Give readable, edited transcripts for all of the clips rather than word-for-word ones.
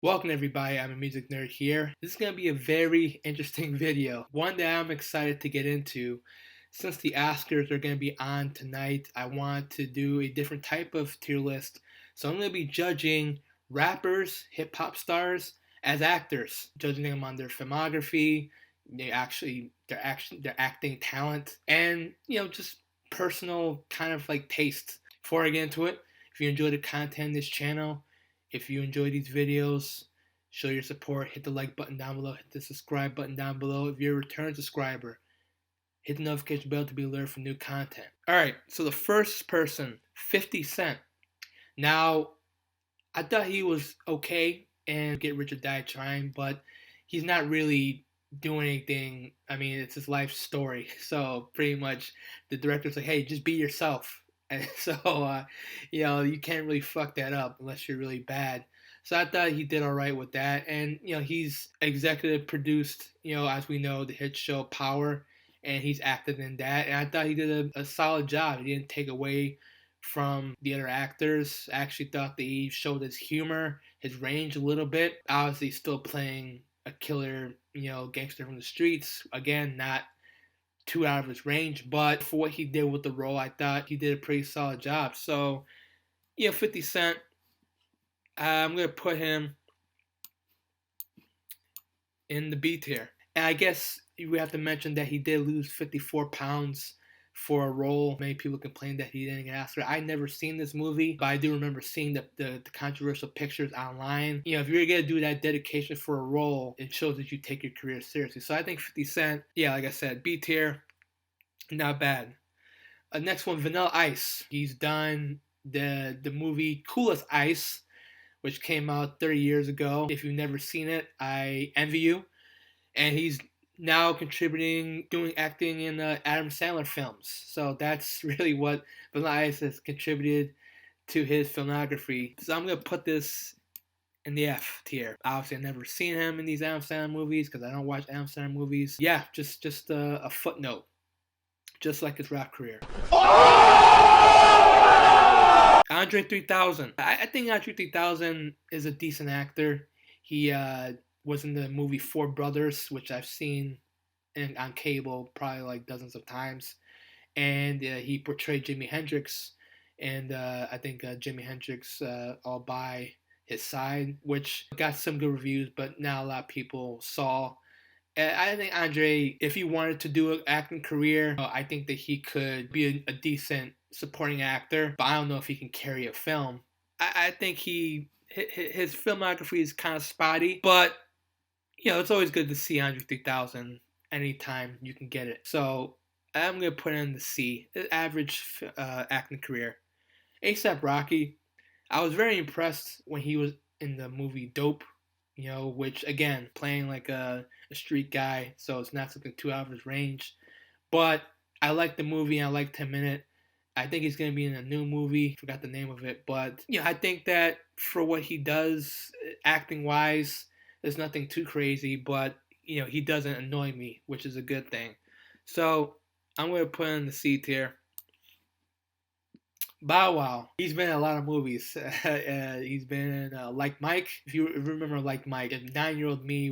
Welcome everybody, I'm a music nerd here. This is going to be a very interesting video, one that I'm excited to get into. Since the Oscars are going to be on tonight, I want to do a different type of tier list. So I'm going to be judging rappers, hip hop stars as actors, judging them on their filmography, their acting talent, and just personal kind of like taste. Before I get into it, if you enjoy the content in this channel, if you enjoy these videos, show your support. Hit the like button down below. Hit the subscribe button down below. If you're a return subscriber, hit the notification bell to be alerted for new content. Alright, so the first person, 50 Cent. Now, I thought he was okay and Get Rich or Die Trying, but he's not really doing anything. I mean, it's his life story. So pretty much the director's like, hey, just be yourself. And so, you can't really fuck that up unless you're really bad. So I thought he did all right with that. And, he's executive produced, as we know, the hit show Power, and he's acted in that. And I thought he did a solid job. He didn't take away from the other actors. I actually thought that he showed his humor, his range a little bit. Obviously, still playing a killer, gangster from the streets. Again, not too out of his range, but for what he did with the role, I thought he did a pretty solid job. So, 50 Cent, I'm going to put him in the B tier. And I guess we have to mention that he did lose 54 pounds for a role. Many people complained that he didn't get asked for it. I never seen this movie, but I do remember seeing the controversial pictures online. If you're going to do that dedication for a role, it shows that you take your career seriously. So I think 50 Cent, like I said, B tier, not bad. Next one, Vanilla Ice. He's done the movie Coolest Ice, which came out 30 years ago. If you've never seen it, I envy you. And he's now contributing, doing acting in Adam Sandler films. So that's really what Vanilla Ice has contributed to his filmography. So I'm going to put this in the F tier. Obviously, I've never seen him in these Adam Sandler movies because I don't watch Adam Sandler movies. Yeah, just a footnote. Just like his rap career. Andre 3000. I think Andre 3000 is a decent actor. He was in the movie Four Brothers, which I've seen on cable probably like dozens of times. And he portrayed Jimi Hendrix. And I think Jimi Hendrix All By His Side, which got some good reviews, but not a lot of people saw. I think Andre, if he wanted to do an acting career, I think that he could be a decent supporting actor, but I don't know if he can carry a film. I think his filmography is kind of spotty, but it's always good to see Andre 3000 anytime you can get it. So I'm gonna put in the C, average acting career. ASAP Rocky, I was very impressed when he was in the movie Dope. Which again, playing like a street guy, so it's not something too out of his range. But I liked the movie, I liked him in it. I think he's going to be in a new movie, forgot the name of it. But I think that for what he does, acting wise, there's nothing too crazy, but he doesn't annoy me, which is a good thing. So I'm going to put in the C tier. Bow Wow. He's been in a lot of movies. He's been in Like Mike. If you remember Like Mike, 9-year-old me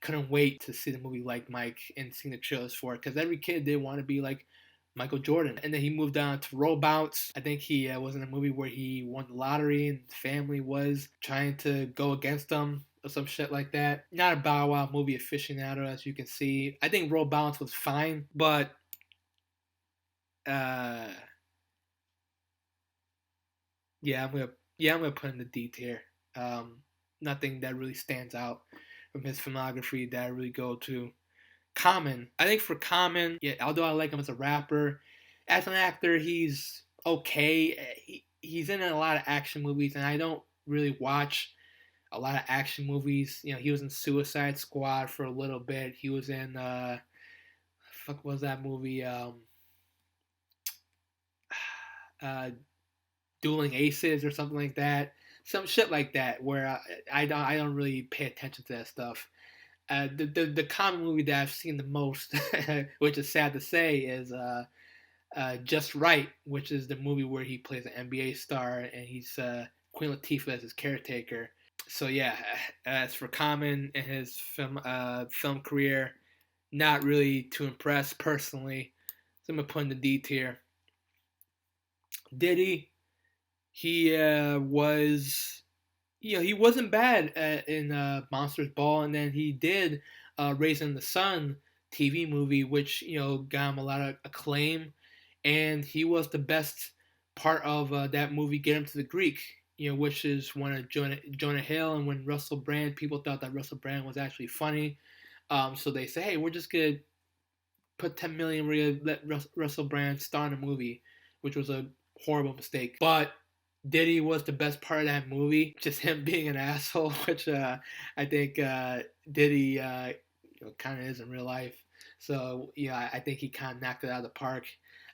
couldn't wait to see the movie Like Mike and see the trailers for it because every kid did want to be like Michael Jordan. And then he moved on to Roll Bounce. I think he was in a movie where he won the lottery and his family was trying to go against him or some shit like that. Not a Bow Wow movie aficionado, as you can see. I think Roll Bounce was fine, but I'm gonna put in the D tier. Nothing that really stands out from his filmography that I really go to. Common. I think for Common, although I like him as a rapper, as an actor, he's okay. He's in a lot of action movies, and I don't really watch a lot of action movies. He was in Suicide Squad for a little bit. He was in fuck was that movie? Dueling Aces or something like that, some shit like that, where I don't really pay attention to that stuff. The common movie that I've seen the most, which is sad to say, is Just Right, which is the movie where he plays an NBA star and he's Queen Latifah as his caretaker. So yeah, as for Common and his film career, not really too impressed personally. So I'm gonna put in the D tier. Diddy, he was, he wasn't bad in Monsters Ball, and then he did Raising the Sun TV movie, which got him a lot of acclaim, and he was the best part of that movie, Get Him to the Greek, which is one of Jonah Hill, and when Russell Brand, people thought that Russell Brand was actually funny, so they say, hey, we're just gonna put 10 million, we're gonna let Russell Brand star in a movie, which was a horrible mistake, but Diddy was the best part of that movie. Just him being an asshole, which I think Diddy kind of is in real life. So I think he kind of knocked it out of the park.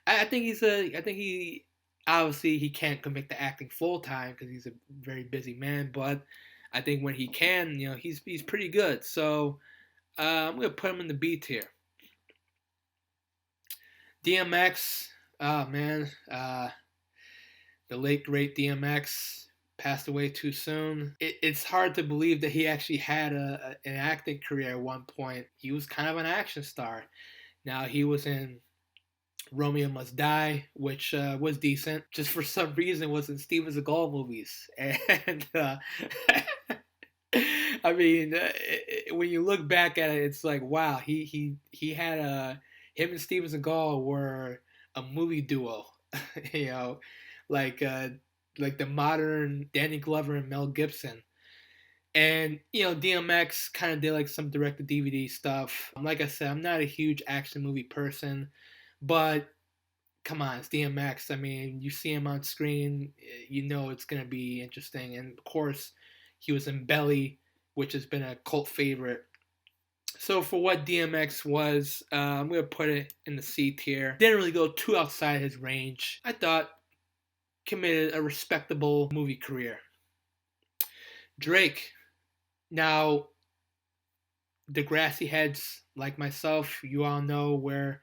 I think I think he obviously he can't commit to acting full time because he's a very busy man. But I think when he can, he's pretty good. So I'm gonna put him in the B tier. DMX, oh man, the late great DMX passed away too soon. It's hard to believe that he actually had an acting career at one point. He was kind of an action star. Now he was in Romeo Must Die, which was decent. Just for some reason, was in Steven Seagal movies, and I mean, when you look back at it, it's like wow, he had a him and Steven Seagal were a movie duo, you know, like uh, like the modern Danny Glover and Mel Gibson. And DMX kind of did like some direct to DVD stuff. Like I said, I'm not a huge action movie person, but come on, it's DMX. I mean, you see him on screen, it's gonna be interesting. And of course, he was in Belly, which has been a cult favorite. So for what DMX was, I'm gonna put it in the C tier. Didn't really go too outside his range. I thought committed a respectable movie career. Drake. Now, Degrassi heads like myself, you all know where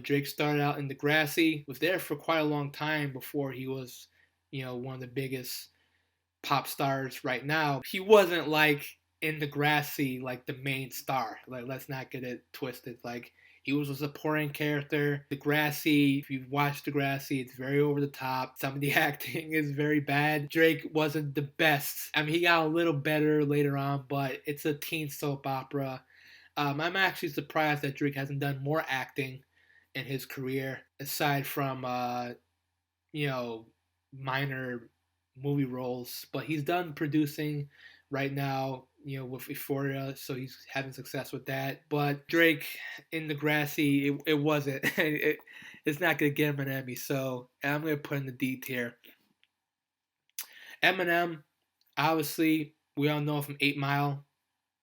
Drake started out in Degrassi, was there for quite a long time before he was one of the biggest pop stars right now. He wasn't like in Degrassi like the main star. Like, let's not get it twisted. Like, he was a supporting character. Degrassi, if you've watched Degrassi, it's very over the top. Some of the acting is very bad. Drake wasn't the best. I mean, he got a little better later on, but it's a teen soap opera. I'm actually surprised that Drake hasn't done more acting in his career, aside from minor movie roles. But he's done producing right now, with Euphoria, so he's having success with that. But Drake in Degrassi, it wasn't. It's not gonna get him an Emmy, so I'm gonna put in the D tier. Eminem, obviously, we all know from 8 Mile,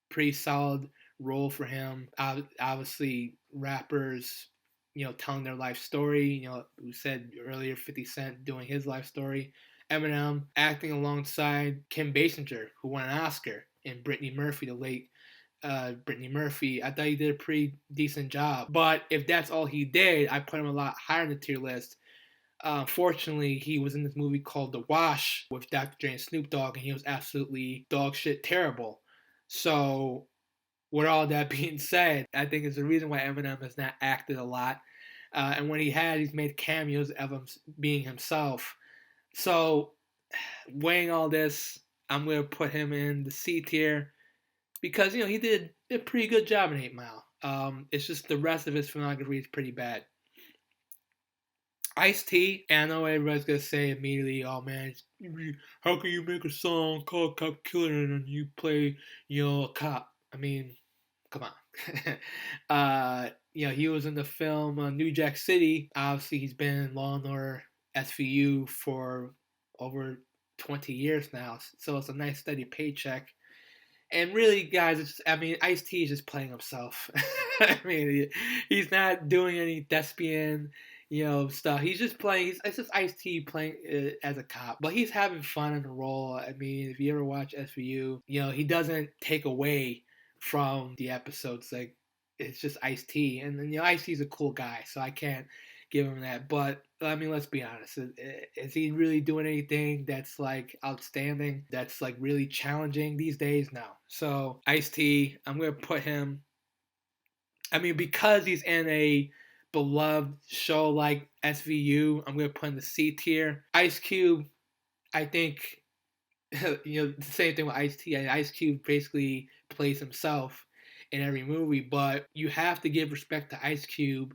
pretty solid role for him. Obviously, rappers, telling their life story. We said earlier, 50 Cent doing his life story. Eminem acting alongside Kim Basinger, who won an Oscar, and Brittany Murphy, the late Brittany Murphy. I thought he did a pretty decent job. But if that's all he did, I put him a lot higher in the tier list. Fortunately, he was in this movie called The Wash with Dr. Dre and Snoop Dogg, and he was absolutely dog shit terrible. So, with all that being said, I think it's the reason why Eminem has not acted a lot. And when he's made cameos of him being himself. So, weighing all this, I'm going to put him in the C tier because, he did a pretty good job in 8 Mile. It's just the rest of his filmography is pretty bad. Ice-T, I know everybody's going to say immediately, oh man, how can you make a song called Cop Killer and you play, a cop? I mean, come on. He was in the film New Jack City. Obviously, he's been in Law and Order SVU for over 20 years now, so it's a nice steady paycheck. And really, guys, Ice-T is just playing himself. I mean, he's not doing any thespian, stuff. He's just playing. It's just Ice-T playing as a cop, but he's having fun in the role. I mean, if you ever watch SVU, he doesn't take away from the episodes. Like, it's just Ice-T, and Ice-T's a cool guy, so I can't give him that. But I mean, let's be honest. Is he really doing anything that's like outstanding? That's like really challenging these days? No. So Ice-T, I'm gonna put him. I mean, because he's in a beloved show like SVU, I'm gonna put in the C tier. Ice Cube, I think, the same thing with Ice-T. Ice Cube basically plays himself in every movie, but you have to give respect to Ice Cube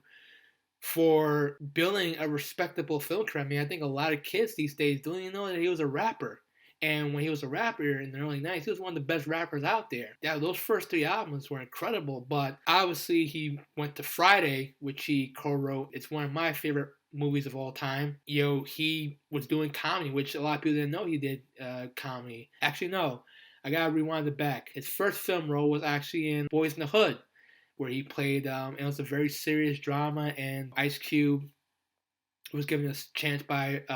for building a respectable film career. I mean, I think a lot of kids these days don't even know that he was a rapper. And when he was a rapper in the early 90s, he was one of the best rappers out there. Yeah, those first three albums were incredible, but obviously he went to Friday, which he co-wrote. It's one of my favorite movies of all time. He was doing comedy, which a lot of people didn't know he did comedy. Actually, no. I gotta rewind it back. His first film role was actually in Boys in the Hood, where he played. It was a very serious drama, and Ice Cube was given a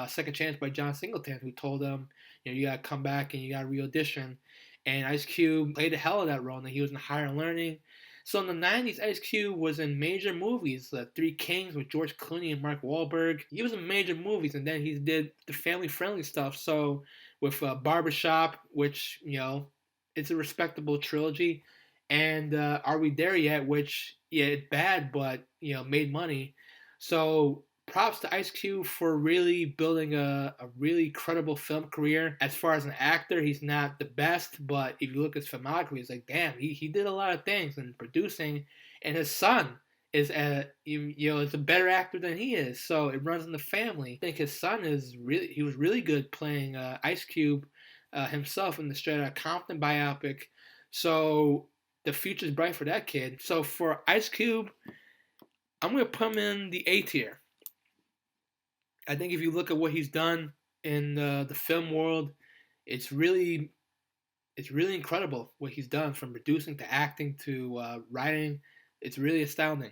second chance by John Singleton, who told him, you gotta come back and you gotta re-audition. And Ice Cube played the hell of that role, and he was in Higher Learning. So in the 90s, Ice Cube was in major movies, Three Kings with George Clooney and Mark Wahlberg. He was in major movies, and then he did the family-friendly stuff. So with Barbershop, which, it's a respectable trilogy, and Are We There Yet, which, yeah, it's bad, but, made money. So props to Ice Cube for really building a really credible film career. As far as an actor, he's not the best, but if you look at his filmography, it's like, damn, he did a lot of things in producing, and his son is is a better actor than he is, so it runs in the family. I think his son he was really good playing Ice Cube himself in the Straight Outta Compton biopic, so the future's bright for that kid. So for Ice Cube, I'm going to put him in the A tier. I think if you look at what he's done in the film world, it's really incredible what he's done, from producing to acting to writing. It's really astounding.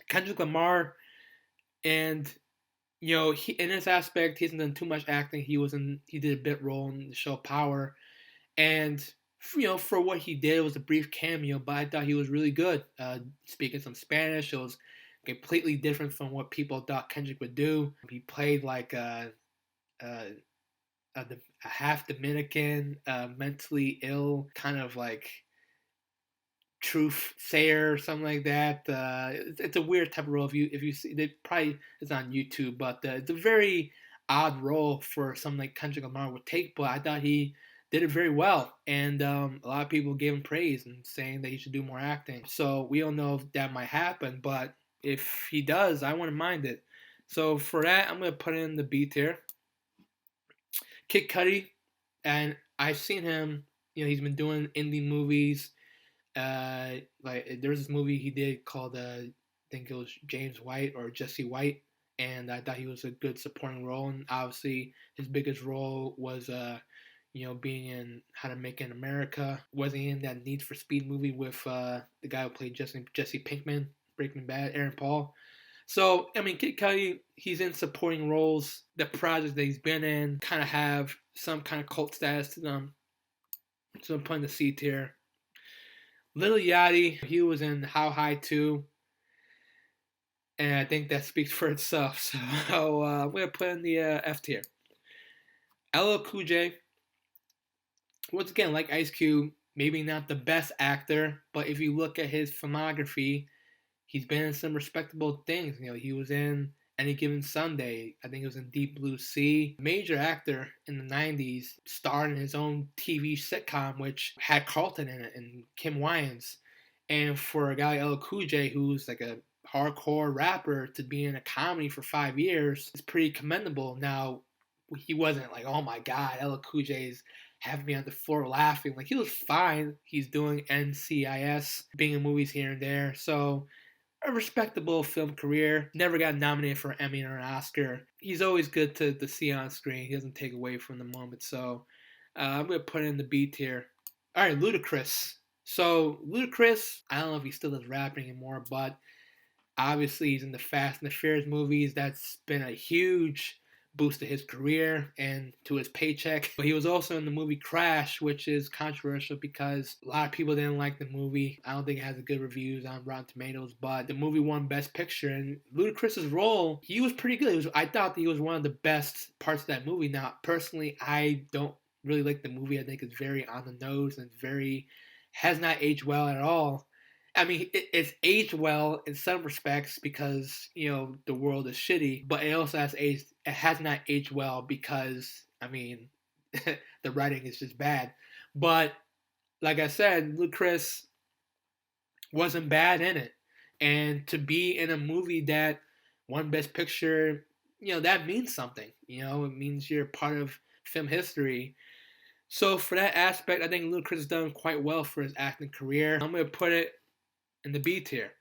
Kendrick Lamar, and in this aspect, he hasn't done too much acting. He did a bit role in the show Power, and for what he did, it was a brief cameo, but I thought he was really good. Speaking some Spanish, it was completely different from what people thought Kendrick would do. He played like a half Dominican, mentally ill, kind of like truth sayer or something like that. It's a weird type of role. If you see, it's on YouTube, but it's a very odd role for something like Kendrick Lamar would take. But I thought he did it very well, and a lot of people gave him praise and saying that he should do more acting. So we don't know if that might happen, but if he does, I wouldn't mind it. So for that, I'm gonna put in the B tier. Kid Cudi, and I've seen him. He's been doing indie movies. Like there's this movie he did called I think it was James White or Jesse White, and I thought he was a good supporting role. And obviously his biggest role was being in How to Make It in America. Wasn't he in that Need for Speed movie with the guy who played Jesse Pinkman, Breaking Bad, Aaron Paul. So, I mean, Kid Cudi, he's in supporting roles. The projects that he's been in kind of have some kind of cult status to them. So I'm putting the C tier. Lil Yachty, he was in How High 2, and I think that speaks for itself. So I'm going to put in the F tier. LL Cool J, once again, like Ice Cube, maybe not the best actor, but if you look at his filmography, he's been in some respectable things. He was in Any Given Sunday. I think he was in Deep Blue Sea. Major actor in the 90s, starred in his own TV sitcom, which had Carlton in it and Kim Wayans. And for a guy, LL Cool J, who's like a hardcore rapper, to be in a comedy for 5 years, it's pretty commendable. Now, he wasn't like, oh my God, LL Cool J's having me on the floor laughing. Like, he was fine. He's doing NCIS, being in movies here and there. So, a respectable film career. Never got nominated for an Emmy or an Oscar. He's always good to see on screen. He doesn't take away from the moment. So I'm going to put in the B tier. All right, Ludacris. So Ludacris, I don't know if he still does rap anymore, but obviously he's in the Fast and the Furious movies. That's been a huge boost to his career and to his paycheck. But he was also in the movie Crash, which is controversial because a lot of people didn't like the movie. I don't think it has good reviews on Rotten Tomatoes, but the movie won Best Picture, and Ludacris's role, he was pretty good. I thought that he was one of the best parts of that movie. Now, personally, I don't really like the movie. I think it's very on the nose and has not aged well at all. I mean, it's aged well in some respects because the world is shitty, but it also has not aged well because I mean, the writing is just bad. But like I said, Ludacris wasn't bad in it, and to be in a movie that won Best Picture, that means something. It means you're part of film history. So for that aspect, I think Ludacris has done quite well for his acting career. I'm gonna put it in the B tier.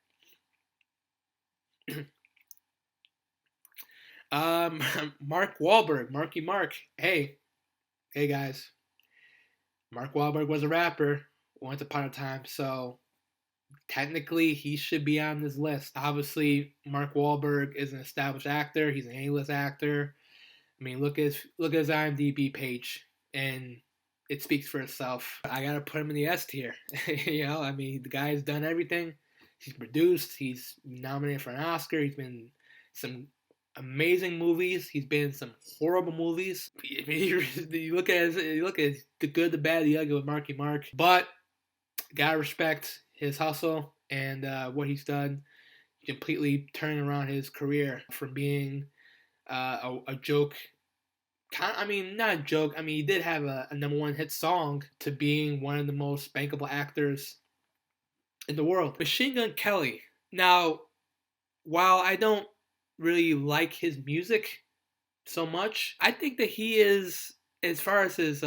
Mark Wahlberg, Marky Mark. Hey guys. Mark Wahlberg was a rapper once upon a time, so technically he should be on this list. Obviously, Mark Wahlberg is an established actor. He's an A-list actor. I mean, look at his IMDb page, and it speaks for itself. I gotta put him in the S tier. I mean, the guy's done everything. He's produced. He's nominated for an Oscar. He's been in some amazing movies. He's been in some horrible movies. You look at the good, the bad, the ugly with Marky Mark. But gotta respect his hustle and what he's done. Completely turning around his career from being a joke. I mean, not a joke. I mean, he did have a number one hit song to being one of the most bankable actors in the world. Machine Gun Kelly. Now, while I don't really like his music so much, I think that he is, as far as his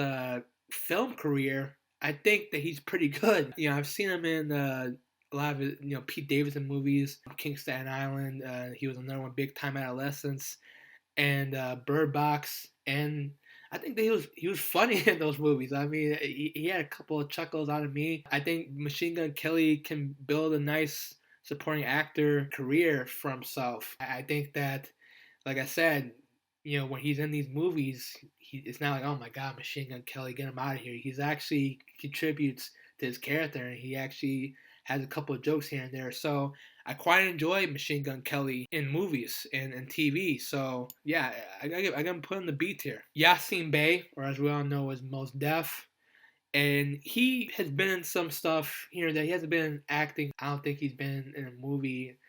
film career, I think that he's pretty good. I've seen him in a lot of Pete Davidson movies, King Staten Island. He was another one, Big Time Adolescence, and Bird Box, and I think that he was funny in those movies. I mean, he had a couple of chuckles out of me. I think Machine Gun Kelly can build a nice supporting actor career for himself. I think that, like I said, when he's in these movies, it's not like, oh my God, Machine Gun Kelly, get him out of here. He's actually contributes to his character, and he actually has a couple of jokes here and there. So I quite enjoy Machine Gun Kelly in movies and TV. So yeah, I gotta put in the B tier. Yasin Bey, or as we all know as Mos Def, and he has been in some stuff here and there. He hasn't been acting. I don't think he's been in a movie.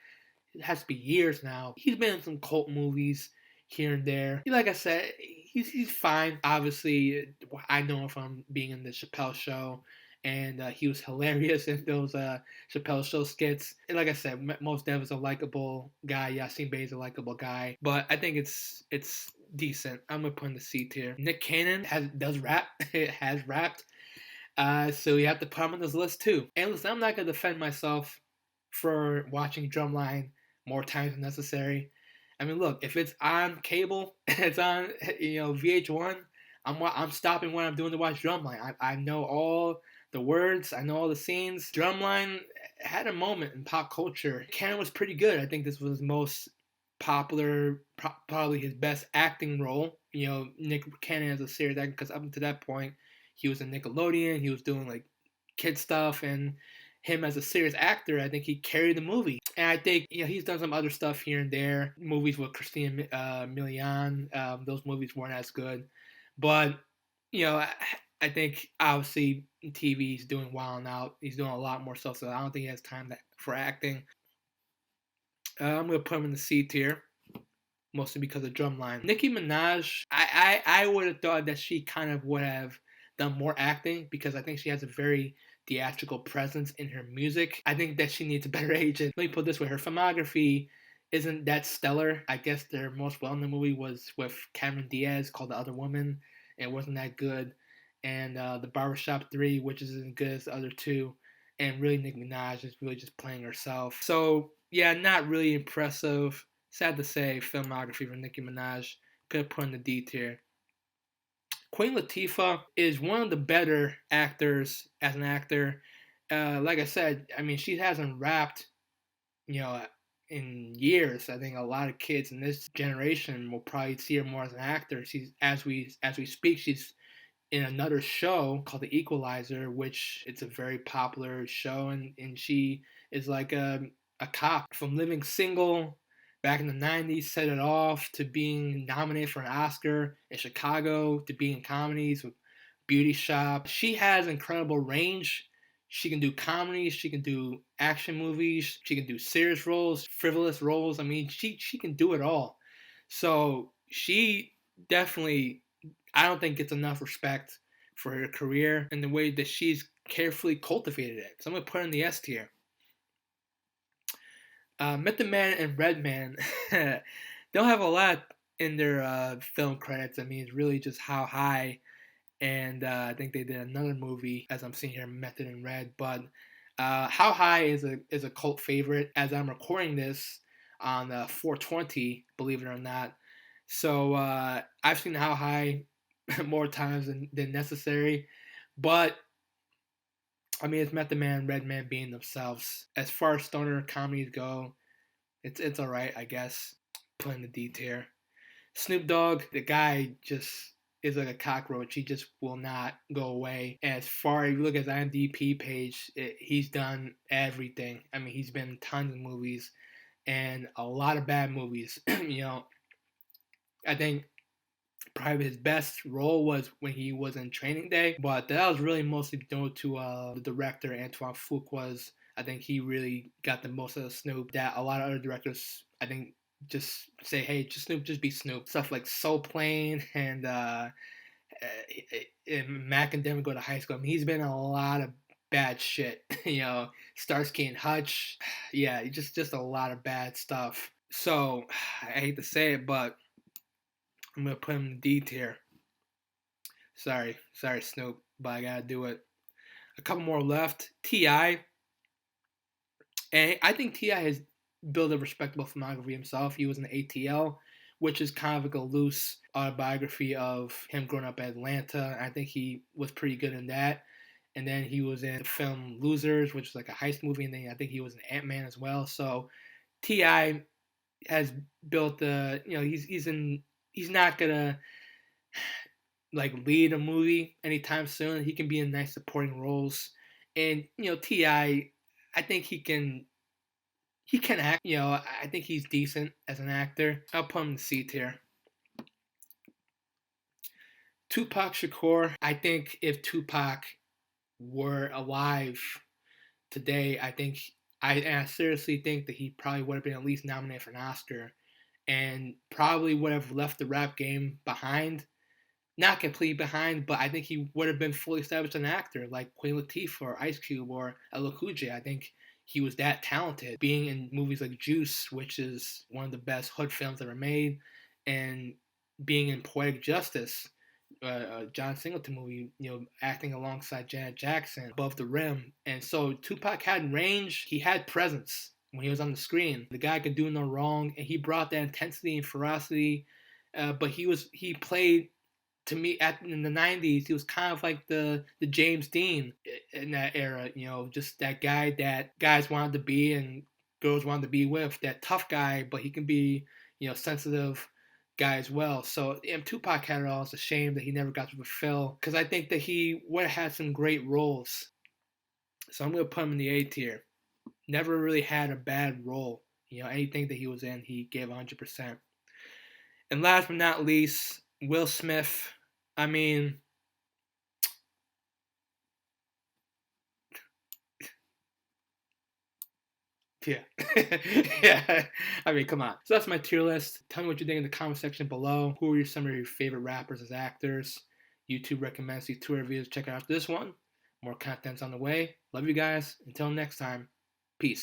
It has to be years now. He's been in some cult movies here and there. Like I said, he's fine. Obviously, I know him from being in the Chappelle Show, and he was hilarious in those Chappelle Show skits. And like I said, Mos Def is a likable guy. Yasin Bey is a likable guy, but I think it's decent. I'm gonna put in the C tier. Nick Cannon does rap. Has rapped. So you have to put him on this list too. And listen, I'm not gonna defend myself for watching Drumline more times than necessary. I mean, look, if it's on cable, it's on VH1. I'm stopping what I'm doing to watch Drumline. I know all the words. I know all the scenes. Drumline had a moment in pop culture. Cannon was pretty good. I think this was his most popular, probably his best acting role. Nick Cannon as a serious actor, because up until that point, he was in Nickelodeon. He was doing like kid stuff, and him as a serious actor, I think he carried the movie. And I think he's done some other stuff here and there. Movies with Christina Milian. Those movies weren't as good, but I think obviously TV he's doing well now. He's doing a lot more stuff, so I don't think he has time for acting. I'm gonna put him in the C tier, mostly because of Drumline. Nicki Minaj, I would have thought that she kind of would have done more acting because I think she has a very theatrical presence in her music. I think that she needs a better agent. Let me put it this way, her filmography isn't that stellar. I guess their most well-known movie was with Cameron Diaz called The Other Woman. It wasn't that good. And The Barbershop 3, which isn't as good as the other two. And really, Nicki Minaj is really just playing herself. So, yeah, not really impressive. Sad to say, filmography for Nicki Minaj. Could have put in the D tier. Queen Latifah is one of the better actors as an actor. Like I said, I mean, she hasn't rapped, in years. I think a lot of kids in this generation will probably see her more as an actor. She's as we speak, she's in another show called The Equalizer, which it's a very popular show, and she is like a cop from living single back in the 90s, set it off to being nominated for an Oscar in Chicago, to being in comedies with Beauty Shop. She has incredible range. She can do comedies, she can do action movies, she can do serious roles, frivolous roles. I mean, she can do it all. So she definitely, I don't think gets enough respect for her career and the way that she's carefully cultivated it. So I'm gonna put her in the S tier. Method Man and Redman don't have a lot in their film credits. I mean, it's really just How High, and I think they did another movie, as I'm seeing here, Method and Red. But How High is a cult favorite. As I'm recording this on 420, believe it or not. So I've seen How High more times than necessary, but I mean, it's Method Man, Redman being themselves. As far as stoner comedies go, it's all right, I guess. Putting the D tier. Snoop Dogg, the guy just is like a cockroach. He just will not go away. As far as you look at his IMDb page, he's done everything. I mean, he's been in tons of movies and a lot of bad movies. I think probably his best role was when he was in Training Day, but that was really mostly due to the director Antoine Fuqua. I think he really got the most of the Snoop. That a lot of other directors, I think, just say, hey, just Snoop, just be Snoop. Stuff like Soul Plane and Mac and Devin Go to High School. I mean, he's been in a lot of bad shit. Starsky and Hutch. Yeah, just a lot of bad stuff. So I hate to say it, but I'm gonna put him in D tier. Sorry, Snoop, but I gotta do it. A couple more left. T.I. And I think T.I. has built a respectable filmography himself. He was in ATL, which is kind of like a loose autobiography of him growing up in Atlanta. I think he was pretty good in that. And then he was in the film Losers, which is like a heist movie, and then I think he was in Ant-Man as well. So T.I. has built the, he's not gonna like lead a movie anytime soon. He can be in nice supporting roles, and Ti, I think he can act. I think he's decent as an actor. I'll put him in the C tier. Tupac Shakur. I think if Tupac were alive today, I seriously think that he probably would have been at least nominated for an Oscar, and probably would have left the rap game behind. Not completely behind, but I think he would have been fully established as an actor like Queen Latifah or Ice Cube or LL Cool J. I think he was that talented. Being in movies like Juice, which is one of the best hood films ever made, and being in Poetic Justice, John Singleton movie, acting alongside Janet Jackson, Above the Rim. And so Tupac had range, he had presence when he was on the screen. The guy could do no wrong, and he brought that intensity and ferocity. But he played, to me, in the 90s, he was kind of like the James Dean in that era, just that guy that guys wanted to be and girls wanted to be with, that tough guy, but he can be, sensitive guy as well. So Tupac had it all. It's a shame that he never got to fulfill, because I think that he would have had some great roles. So I'm going to put him in the A tier. Never really had a bad role. Anything that he was in, he gave 100%. And last but not least, Will Smith. I mean, yeah. Yeah. I mean, come on. So that's my tier list. Tell me what you think in the comment section below. Who are some of your favorite rappers as actors? YouTube recommends these two reviews. Check out this one. More content's on the way. Love you guys. Until next time.